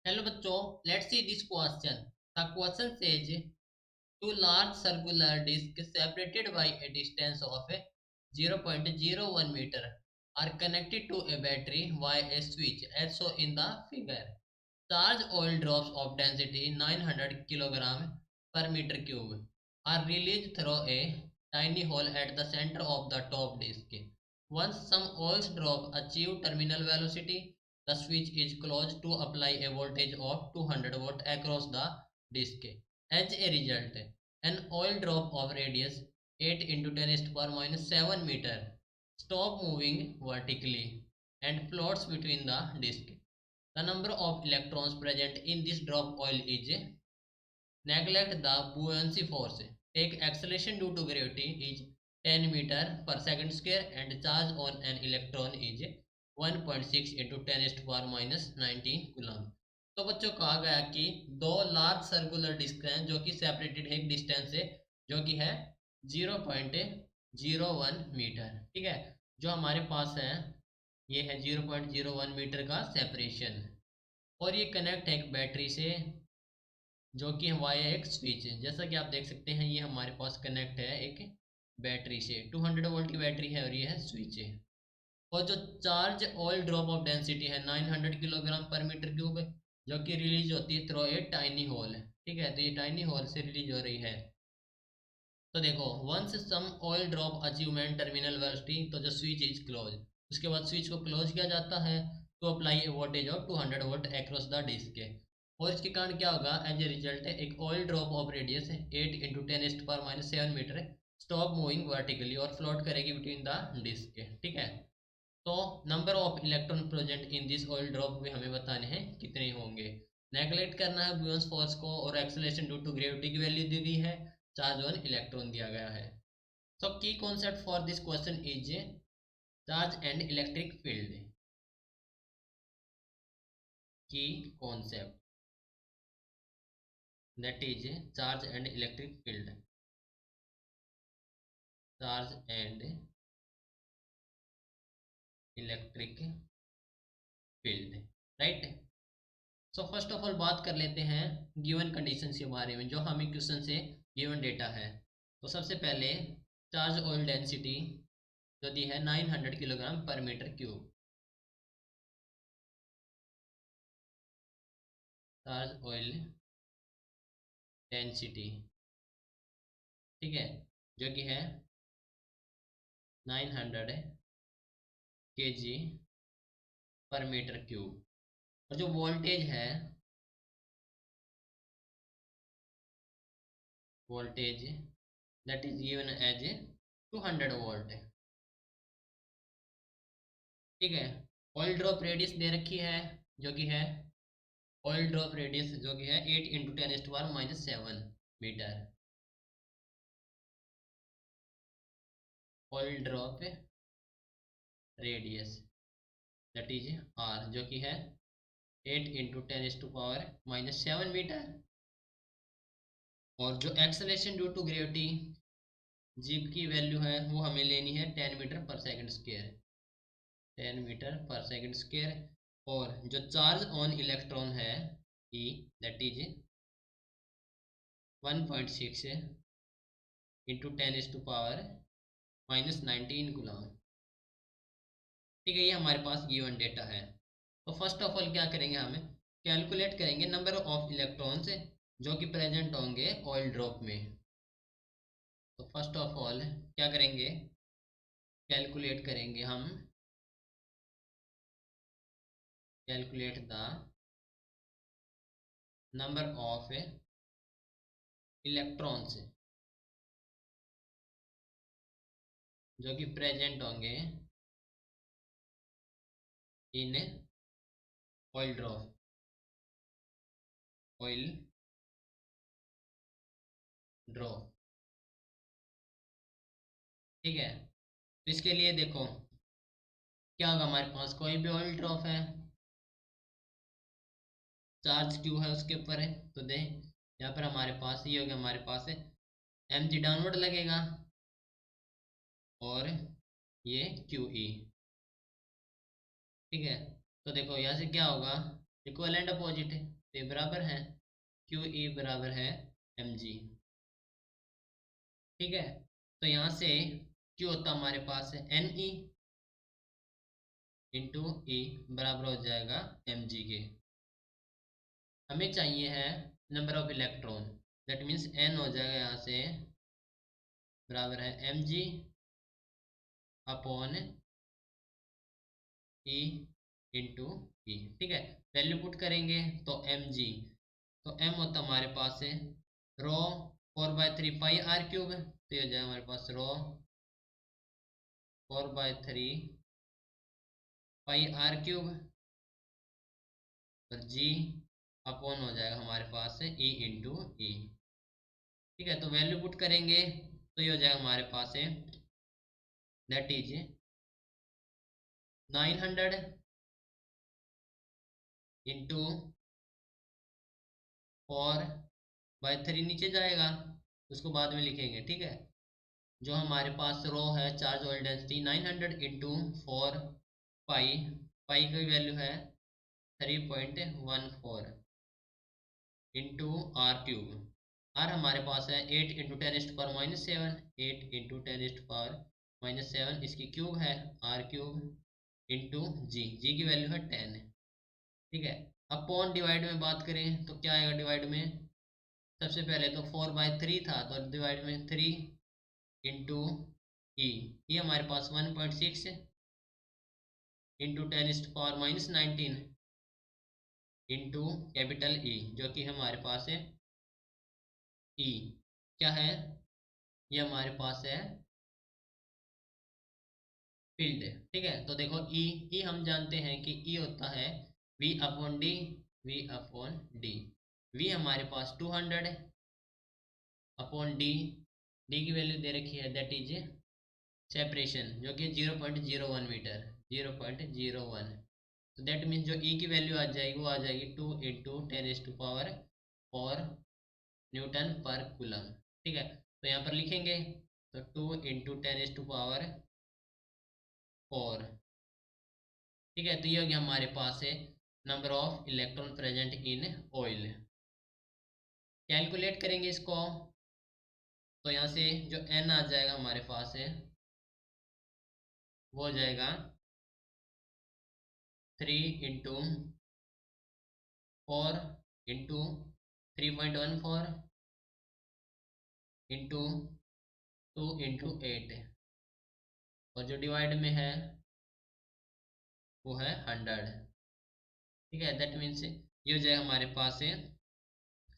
Hello बच्चों, let's see this question. The question says two large circular discs separated by a distance of 0.01 meter are connected to a battery via a switch as shown in the figure. Charge oil drops of density 900 kg per meter cube are released through a tiny hole at the center of the top disc. Once some oil drop achieve terminal velocity, the switch is closed to apply a voltage of 200 volt across the disc. As a result, an oil drop of radius 8 into 10 is to power minus 7 meter stop moving vertically and floats between the disc. The number of electrons present in this drop oil is neglect the buoyancy force. Take acceleration due to gravity is 10 meter per second square and charge on an electron is 1.6 into 10 is to power minus 19 coulomb. तो बच्चों कहा गया कि दो large circular disc हैं जो कि separated है एक डिस्टेंस से जो कि है 0.01 मीटर। ठीक है, जो हमारे पास है ये है 0.01 मीटर का सेपरेशन और ये कनेक्ट है एक बैटरी से जो कि हमारे एक स्विच है। जैसा कि आप देख सकते हैं ये हमारे पास कनेक्ट है एक बैटरी से 200 वोल्ट की बैटरी है और ये है स्विच है। और जो charge oil drop of density है 900 किलोग्राम पर मीटर क्यूब जो कि रिलीज होती है थ्रू ए टाइनी होल। ठीक है, तो ये टाइनी होल से रिलीज हो रही है। तो देखो once some oil drop achievement terminal velocity, तो जो स्विच इज क्लोज उसके बाद स्विच को क्लोज किया जाता है तो apply a voltage of 200 volt across the disc. और इसके कारण क्या होगा, एज ए रिजल्ट एक oil drop of radius 8 into 10 is to power minus 7 meter stop moving vertically और फ्लोट करेगी बिटवीन द डिस्क। ठीक है, तो number of electron present in this oil drop भी हमें बताने हैं कितने होंगे। नेगलेक्ट करना है बुयंस फोर्स को और एक्सेलरेशन ड्यू टू ग्रेविटी की वैल्यू दी गई है, चार्ज वन इलेक्ट्रॉन दिया गया है। So key concept for this question is charge and electric field. Key concept that is charge and electric field. Charge and electric field. Right? So first of all बात कर लेते हैं given conditions के बारे में जो हमें क्वेश्चन से गिवन डेटा है। तो सबसे पहले चार्ज ऑयल डेंसिटी जो दी है 900 kilogram per meter cube. Charge oil density, ठीक है, जो कि है 900 kg पर मीटर क्यूब। और जो वोल्टेज है, voltage that is given as 200 volt. ठीक है, ऑयल ड्रॉप रेडियस दे रखी है जो कि है ऑयल ड्रॉप रेडियस जो कि है 8 into 10 is to power minus 7 metre. Oil drop radius that is R जो कि है 8 into 10 is to power minus 7 metre. और जो एक्सेलरेशन ड्यू टू ग्रेविटी जीप की वैल्यू है वो हमें लेनी है 10 metre per second square, 10 metre per second square. और जो चार्ज ऑन इलेक्ट्रॉन है e that is 1.6 into 10 is to power minus 19 गुलाम। ठीक है, ये हमारे पास गिवन डेटा है। तो फर्स्ट ऑफ ऑल क्या करेंगे, हमें कैलकुलेट करेंगे नंबर ऑफ इलेक्ट्रॉन्स जो कि प्रेजेंट होंगे ऑयल ड्रॉप में। तो फर्स्ट ऑफ ऑल क्या करेंगे, कैलकुलेट करेंगे हम, calculate the number of electrons जो कि प्रेजेंट होंगे in oil drop, oil drop. ठीक है, तो इसके लिए देखो क्या होगा, हमारे पास कोई भी ऑयल ड्रॉप है, चार्ज क्यू है उसके ऊपर है, तो दे यहाँ पर हमारे पास ये हो गया, हमारे पास एम जी डाउनवर्ड लगेगा और ये क्यू ई। ठीक है, तो देखो यहाँ से क्या होगा, इक्वल एंड अपोजिट है। तो ये बराबर है क्यू ई बराबर है एम जी। ठीक है, तो यहाँ से क्यू होता हमारे पास है एन ई इंटू ई बराबर हो जाएगा एम जी के। हमें चाहिए है number of electron, that means N हो जाएगा यहाँ से बराबर है m g upon e into e. ठीक है, वैल्यू पुट करेंगे तो एम जी, तो एम होता हमारे पास है रो 4/3 पाई आर क्यूब, तो ये हो जाएगा हमारे पास रो 4/3 पाई आर क्यूब और जी अपॉन हो जाएगा हमारे पास है ई इंटू ई। ठीक है, तो वैल्यू पुट करेंगे तो ये हो जाएगा हमारे पास है दैट इज 900 इंटू 4/3 नीचे जाएगा, उसको बाद में लिखेंगे। ठीक है, जो हमारे पास रो है चार्ज ऑयल डेंसिटी 900 इंटू 4 पाई, पाई की वैल्यू है 3.14 इंटू आर क्यूब। आर हमारे पास है 8 इंटू 10⁻⁻7, 8 इंटू 10⁻⁻7 इसकी क्यूब है आर क्यूब इंटू जी, जी की वैल्यू है 10। ठीक है, अपॉन डिवाइड में बात करें तो क्या आएगा डिवाइड में, सबसे पहले तो 4/3 था तो डिवाइड में 3 इंटू ई, ये हमारे पास 1.6 इंटू 10⁻⁻19 इंटू कैपिटल ई जो कि हमारे पास है ई, क्या है ये हमारे पास है फील्ड। ठीक है, तो देखो ई, ई हम जानते हैं कि ई होता है V upon D, V upon D. V हमारे पास 200 अपॉन डी, डी की वैल्यू दे रखी है दैट इज सेपरेशन जो कि 0.01 मीटर, 0.01। तो दैट मीन्स जो ई की वैल्यू आ जाएगी वो आ जाएगी 2 इंटू 10⁻⁴ न्यूटन पर कूलम। ठीक है, तो यहाँ पर लिखेंगे तो 2 इंटू 10⁻⁴। ठीक है, तो ये हो गया हमारे पास है number of electron present in oil. Calculate करेंगे इसको तो यहाँ से जो एन आ जाएगा हमारे पास है वो हो जाएगा 3 इंटू 4 इंटू 3.14 इंटू 2 इंटू 8 और जो डिवाइड में है वो है 100। ठीक है, दैट मीन्स ये हो जाएगा हमारे पास है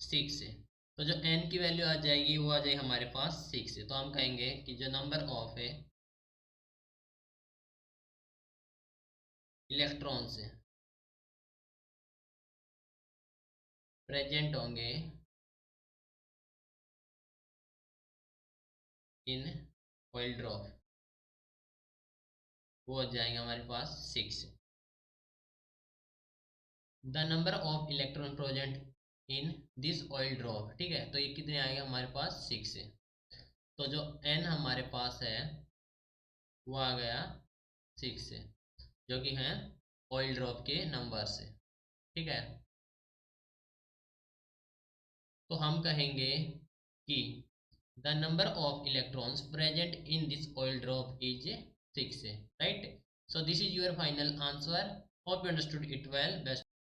6। तो जो n की वैल्यू आ जाएगी वो आ जाएगी हमारे पास 6। तो हम कहेंगे कि जो नंबर ऑफ है इलेक्ट्रॉन्स प्रेजेंट होंगे इन ऑयल ड्रॉप वो हो जाएंगे हमारे पास 6। The number of electron present in this oil drop. ठीक है, तो ये कितने आएंगे हमारे पास 6। तो जो n हमारे पास है वो आ गया 6 जो कि है ऑयल ड्रॉप के नंबर से। ठीक है, तो हम कहेंगे कि the number of electrons present in this oil drop is 6, right. So this is your final answer, hope you understood it well. Best